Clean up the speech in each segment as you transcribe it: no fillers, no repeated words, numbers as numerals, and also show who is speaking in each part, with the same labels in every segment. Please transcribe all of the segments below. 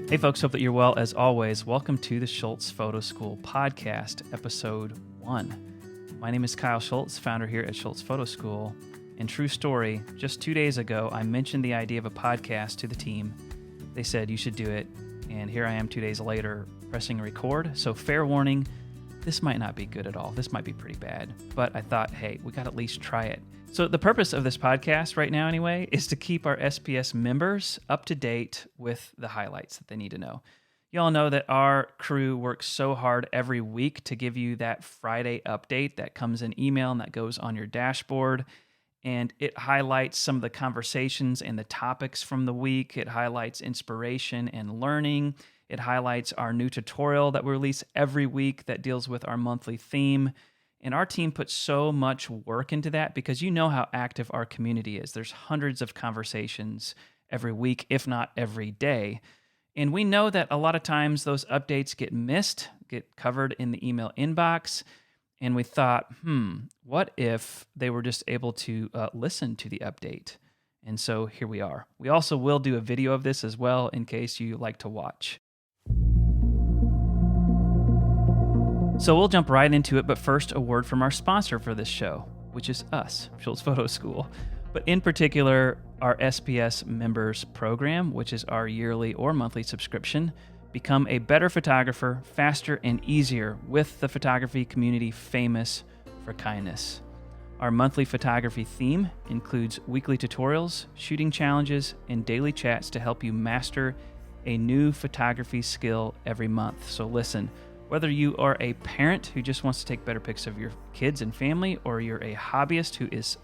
Speaker 1: Hey folks, hope that you're well as always. Welcome to the Schultz Photo School podcast, episode 1. My name is Kyle Schultz, founder here at Schultz Photo School. And true story, just 2 days ago, I mentioned the idea of a podcast to the team. They said you should do it, and here I am 2 days later pressing record. So fair warning, this might not be good at all. This might be pretty bad. But I thought, hey, we got to at least try it. So the purpose of this podcast right now anyway is to keep our SPS members up to date with the highlights that they need to know. You all know that our crew works so hard every week to give you that Friday update that comes in email and that goes on your dashboard. And it highlights some of the conversations and the topics from the week. It highlights inspiration and learning. It highlights our new tutorial that we release every week that deals with our monthly theme. And our team puts so much work into that because you know how active our community is. There's hundreds of conversations every week, if not every day. And we know that a lot of times those updates get missed, get covered in the email inbox. And we thought, what if they were just able to listen to the update? And so here we are. We also will do a video of this as well in case you like to watch. So we'll jump right into it, but first a word from our sponsor for this show, which is us, Schultz Photo School. But in particular, our SPS Members program, which is our yearly or monthly subscription. Become a better photographer faster and easier with the photography community famous for kindness. Our monthly photography theme includes weekly tutorials, shooting challenges, and daily chats to help you master a new photography skill every month. So listen, whether you are a parent who just wants to take better pics of your kids and family, or you're a hobbyist who is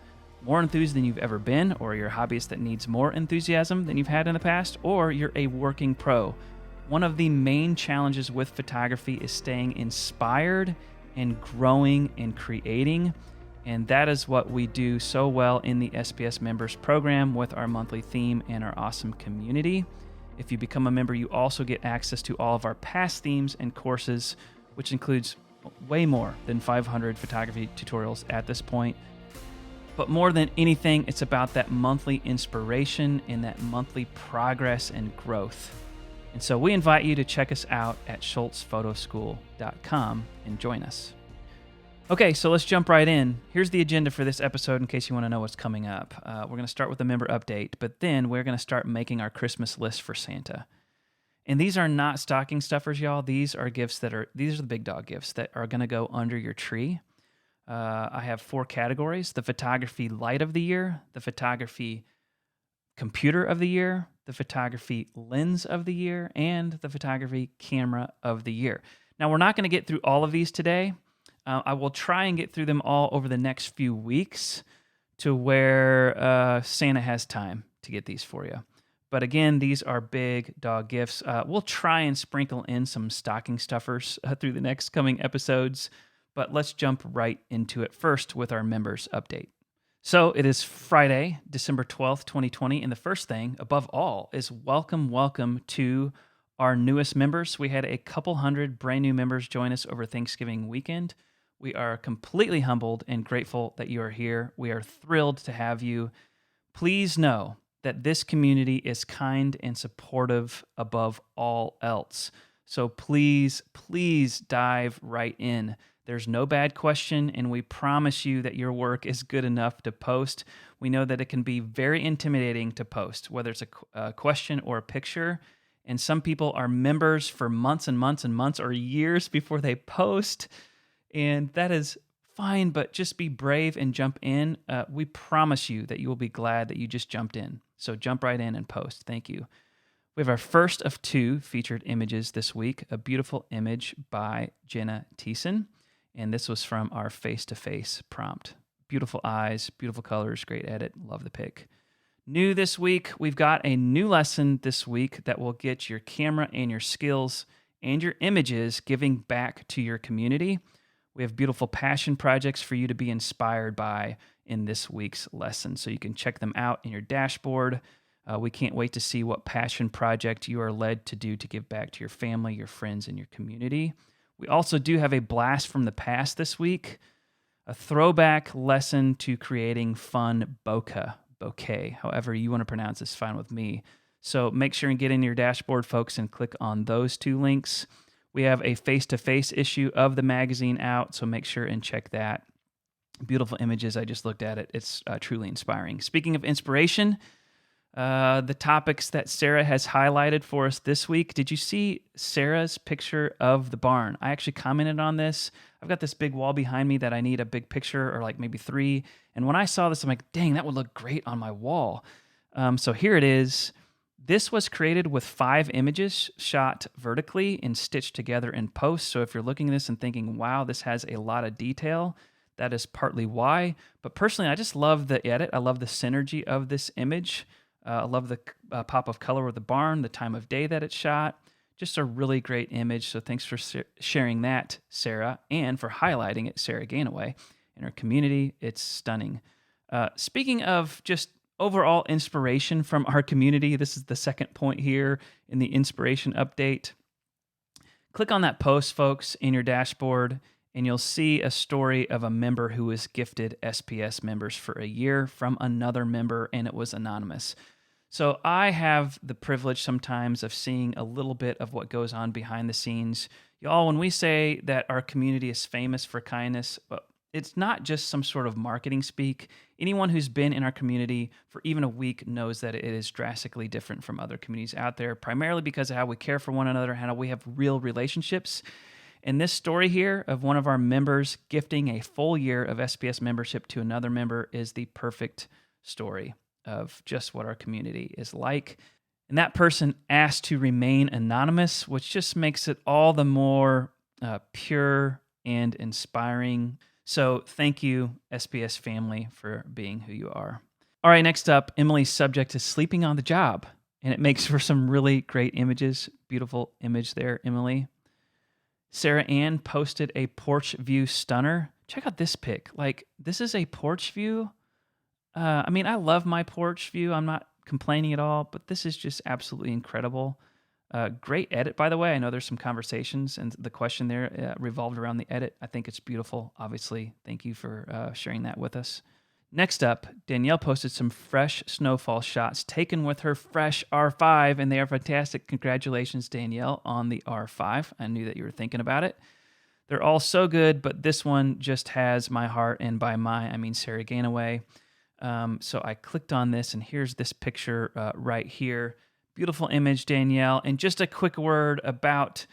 Speaker 1: more enthused than you've ever been, or you're a hobbyist that needs more enthusiasm than you've had in the past, or you're a working pro, one of the main challenges with photography is staying inspired and growing and creating. And that is what we do so well in the SPS Members program with our monthly theme and our awesome community. If you become a member, you also get access to all of our past themes and courses, which includes way more than 500 photography tutorials at this point. But more than anything, it's about that monthly inspiration and that monthly progress and growth. And so we invite you to check us out at schultzphotoschool.com and join us. Okay, so let's jump right in. Here's the agenda for this episode in case you want to know what's coming up. We're going to start with a member update, but then we're going to start making our Christmas list for Santa. And these are not stocking stuffers, y'all. These are these are the big dog gifts that are going to go under your tree. I have 4 categories: the photography light of the year, the photography computer of the year, the photography lens of the year, and the photography camera of the year. Now, we're not going to get through all of these today. I will try and get through them all over the next few weeks to where Santa has time to get these for you. But again, these are big dog gifts. We'll try and sprinkle in some stocking stuffers through the next coming episodes, but let's jump right into it first with our members update. So it is Friday, December 12th, 2020, and the first thing, above all, is welcome to our newest members. We had a couple hundred brand new members join us over Thanksgiving weekend. We are completely humbled and grateful that you are here. We are thrilled to have you. Please know that this community is kind and supportive above all else. So please dive right in. There's no bad question, and we promise you that your work is good enough to post. We know that it can be very intimidating to post, whether it's a question or a picture. And some people are members for months and months and months or years before they post. And that is fine, but just be brave and jump in. We promise you that you will be glad that you just jumped in. So jump right in and post. Thank you. We have our first of 2 featured images this week, a beautiful image by Jenna Thiessen. And this was from our face-to-face prompt. Beautiful eyes, beautiful colors, great edit. Love the pic. New this week, we've got a new lesson this week that will get your camera and your skills and your images giving back to your community. We have beautiful passion projects for you to be inspired by in this week's lesson, so you can check them out in your dashboard. We can't wait to see what passion project you are led to do to give back to your family, your friends, and your community. We also do have a blast from the past this week, a throwback lesson to creating fun bokeh, however you want to pronounce this, fine with me. So make sure and get in your dashboard, folks, and click on those 2 links. We have a face-to-face issue of the magazine out, so make sure and check that. Beautiful images. I just looked at it. It's truly inspiring. Speaking of inspiration, the topics that Sarah has highlighted for us this week. Did you see Sarah's picture of the barn? I actually commented on this. I've got this big wall behind me that I need a big picture, or like maybe 3. And when I saw this, I'm like, dang, that would look great on my wall. So here it is. This was created with 5 images shot vertically and stitched together in post. So if you're looking at this and thinking, wow, this has a lot of detail, that is partly why. But personally, I just love the edit. I love the synergy of this image. I love the pop of color with the barn, the time of day that it's shot. Just a really great image. So thanks for sharing that, Sarah, and for highlighting it, Sarah Ganaway, in our community. It's stunning. Speaking of just overall inspiration from our community, this is the second point here in the inspiration update. Click on that post, folks, in your dashboard, and you'll see a story of a member who was gifted SPS Members for a year from another member, and it was anonymous. So I have the privilege sometimes of seeing a little bit of what goes on behind the scenes. Y'all, when we say that our community is famous for kindness, it's not just some sort of marketing speak. Anyone who's been in our community for even a week knows that it is drastically different from other communities out there, primarily because of how we care for one another, how we have real relationships. And this story here of one of our members gifting a full year of SPS membership to another member is the perfect story of just what our community is like. And that person asked to remain anonymous, which just makes it all the more pure and inspiring. So thank you, SPS family, for being who you are. All right, next up, Emily's subject is sleeping on the job. And it makes for some really great images. Beautiful image there, Emily. Sarah Ann posted a porch view stunner. Check out this pic. Like, this is a porch view. I mean, I love my porch view. I'm not complaining at all, but this is just absolutely incredible. Great edit, by the way. I know there's some conversations, and the question there revolved around the edit. I think it's beautiful, obviously. Thank you for sharing that with us. Next up, Danielle posted some fresh snowfall shots taken with her fresh R5, and they are fantastic. Congratulations, Danielle, on the R5. I knew that you were thinking about it. They're all so good, but this one just has my heart, and by my, I mean Sarah Ganaway. So I clicked on this, and here's this picture right here. Beautiful image, Danielle. And just a quick word about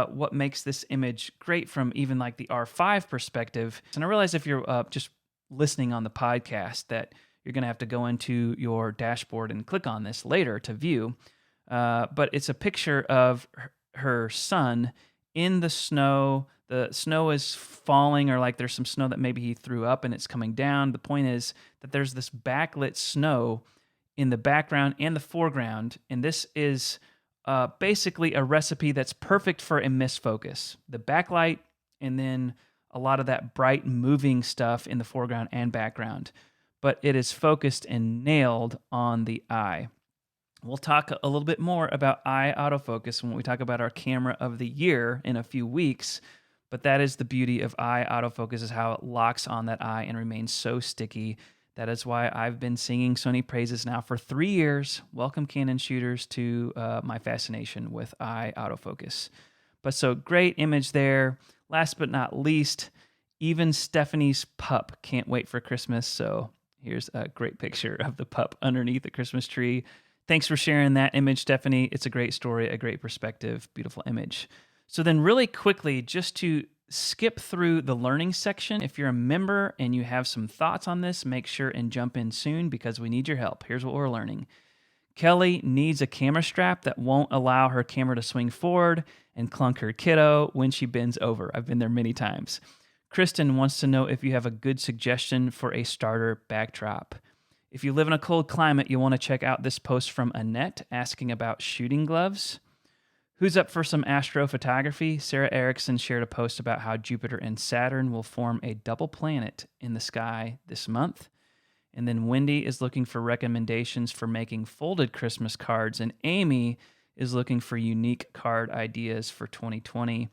Speaker 1: what makes this image great from even like the R5 perspective. And I realize if you're just listening on the podcast that you're going to have to go into your dashboard and click on this later to view. But it's a picture of her son in the snow. The snow is falling, or like there's some snow that maybe he threw up and it's coming down. The point is that there's this backlit snow in the background and the foreground. And this is basically a recipe that's perfect for a misfocus. The backlight and then a lot of that bright moving stuff in the foreground and background. But it is focused and nailed on the eye. We'll talk a little bit more about eye autofocus when we talk about our camera of the year in a few weeks. But that is the beauty of eye autofocus, is how it locks on that eye and remains so sticky. That is why I've been singing Sony praises now for 3 years. Welcome, Canon shooters, to my fascination with eye autofocus. But so great image there. Last but not least, even Stephanie's pup can't wait for Christmas. So here's a great picture of the pup underneath the Christmas tree. Thanks for sharing that image, Stephanie. It's a great story, a great perspective, beautiful image. So then really quickly, just to skip through the learning section, if you're a member and you have some thoughts on this, make sure and jump in soon because we need your help. Here's what we're learning. Kelly needs a camera strap that won't allow her camera to swing forward and clunk her kiddo when she bends over. I've been there many times. Kristen wants to know if you have a good suggestion for a starter backdrop. If you live in a cold climate, you'll want to check out this post from Annette asking about shooting gloves. Who's up for some astrophotography? Sarah Erickson shared a post about how Jupiter and Saturn will form a double planet in the sky this month. And then Wendy is looking for recommendations for making folded Christmas cards, and Amy is looking for unique card ideas for 2020.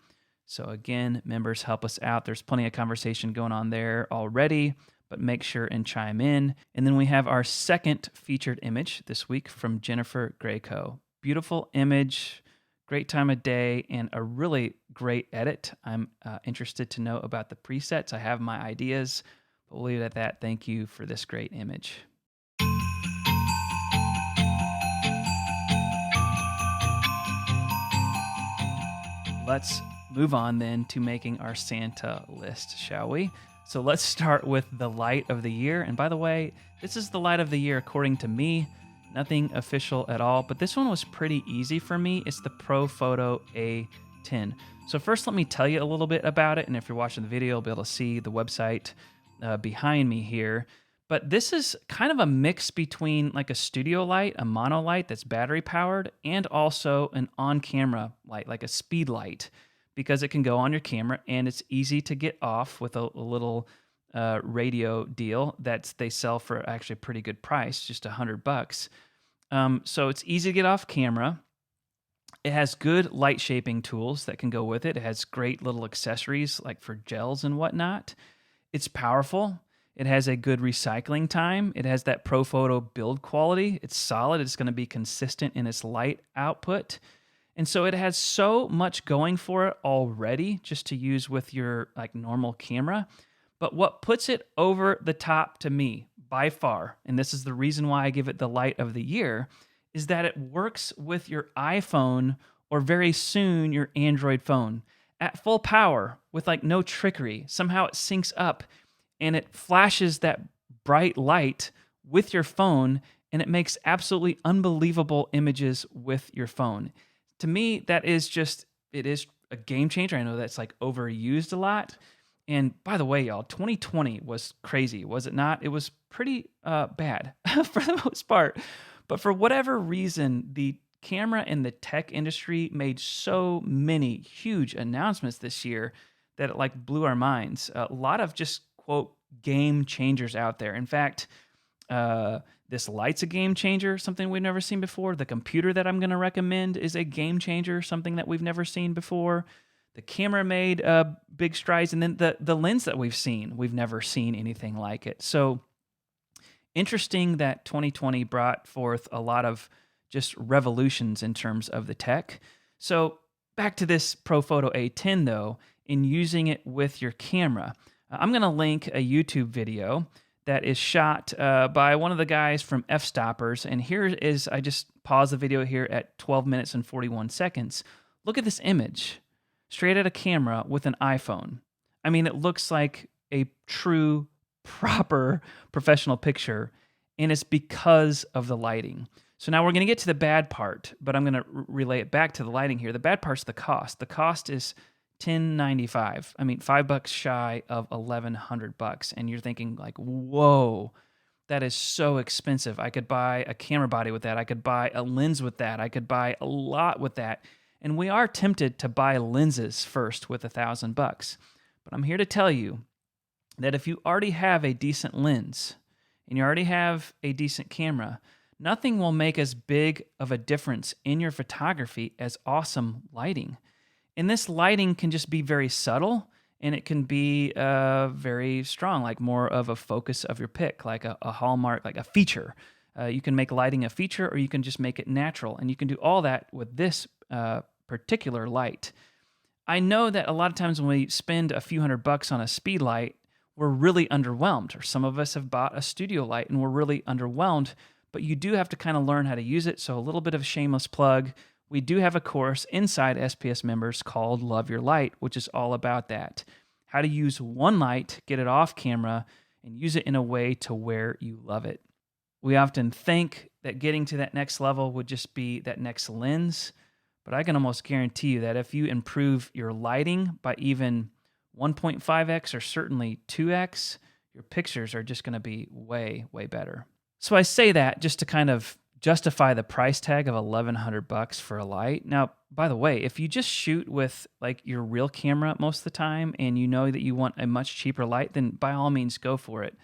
Speaker 1: So again, members, help us out. There's plenty of conversation going on there already, but make sure and chime in. And then we have our second featured image this week from Jennifer Greco. Beautiful image, great time of day, and a really great edit. I'm interested to know about the presets. I have my ideas, but we'll leave it at that. Thank you for this great image. Let's move on then to making our Santa list, shall we? So let's start with the light of the year. And by the way, this is the light of the year according to me. Nothing official at all, but this one was pretty easy for me. It's the ProPhoto A10. So first, let me tell you a little bit about it. And if you're watching the video, you'll be able to see the website behind me here. But this is kind of a mix between like a studio light, a mono light that's battery powered, and also an on-camera light, like a speed light, because it can go on your camera and it's easy to get off with a little radio deal that they sell for actually a pretty good price, just $100. So it's easy to get off camera. It has good light shaping tools that can go with it. It has great little accessories like for gels and whatnot. It's powerful. It has a good recycling time. It has that ProPhoto build quality. It's solid. It's going to be consistent in its light output. And so it has so much going for it already just to use with your like normal camera. But what puts it over the top to me by far, and this is the reason why I give it the light of the year, is that it works with your iPhone or very soon your Android phone at full power with like no trickery. Somehow it syncs up and it flashes that bright light with your phone, and it makes absolutely unbelievable images with your phone. To me, that is just, it is a game changer. I know that's like overused a lot. And by the way, y'all, 2020 was crazy, was it not? It was pretty bad for the most part. But for whatever reason, the camera and the tech industry made so many huge announcements this year that it like blew our minds. A lot of just quote game changers out there. In fact, this light's a game changer, something we've never seen before. The computer that I'm going to recommend is a game changer, something that we've never seen before. The camera made big strides, and then the lens that we've never seen anything like it. So interesting that 2020 brought forth a lot of just revolutions in terms of the tech. So back to this ProPhoto A10 though, in using it with your camera. I'm going to link a YouTube video that is shot by one of the guys from F-Stoppers. And here is, I just paused the video here at 12 minutes and 41 seconds. Look at this image, straight at a camera with an iPhone. I mean, it looks like a true, proper professional picture, and it's because of the lighting. So now we're going to get to the bad part, but I'm going to relay it back to the lighting here. The bad part's the cost. The cost is $10.95. I mean, $5 shy of $1,100. And you're thinking like, whoa, that is so expensive. I could buy a camera body with that. I could buy a lens with that. I could buy a lot with that. And we are tempted to buy lenses first with $1,000. But I'm here to tell you that if you already have a decent lens and you already have a decent camera, nothing will make as big of a difference in your photography as awesome lighting. And this lighting can just be very subtle, and it can be very strong, like more of a focus of your pick, like a hallmark, like a feature. You can make lighting a feature, or you can just make it natural. And you can do all that with this particular light. I know that a lot of times when we spend a few $100 on a speed light, we're really underwhelmed. Or some of us have bought a studio light and we're really underwhelmed, but you do have to kind of learn how to use it. So a little bit of a shameless plug. We do have a course inside SPS Members called Love Your Light, which is all about that. How to use one light, get it off camera, and use it in a way to where you love it. We often think that getting to that next level would just be that next lens, but I can almost guarantee you that if you improve your lighting by even 1.5x or certainly 2x, your pictures are just going to be way, way better. So I say that just to kind of justify the price tag of $1,100 for a light. Now, by the way, if you just shoot with like your real camera most of the time and you know that you want a much cheaper light, then by all means go for it.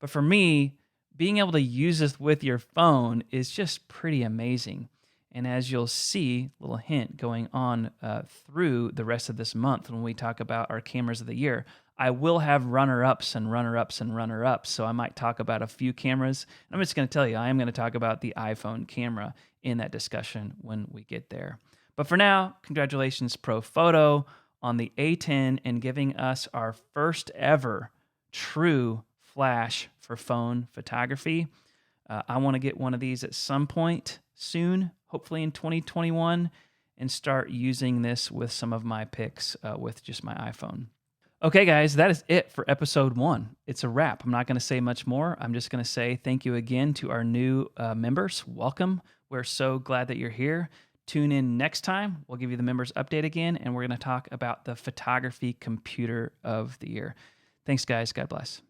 Speaker 1: But for me, being able to use this with your phone is just pretty amazing. And as you'll see, a little hint going on through the rest of this month when we talk about our cameras of the year, I will have runner-ups and runner-ups and runner-ups, so I might talk about a few cameras. I'm just going to tell you, I am going to talk about the iPhone camera in that discussion when we get there. But for now, congratulations ProPhoto on the A10 and giving us our first ever true flash for phone photography. I want to get one of these at some point soon, hopefully in 2021, and start using this with some of my pics with just my iPhone. Okay, guys, that is it for episode 1. It's a wrap. I'm not going to say much more. I'm just going to say thank you again to our new members. Welcome. We're so glad that you're here. Tune in next time. We'll give you the members update again, and we're going to talk about the photography computer of the year. Thanks, guys. God bless.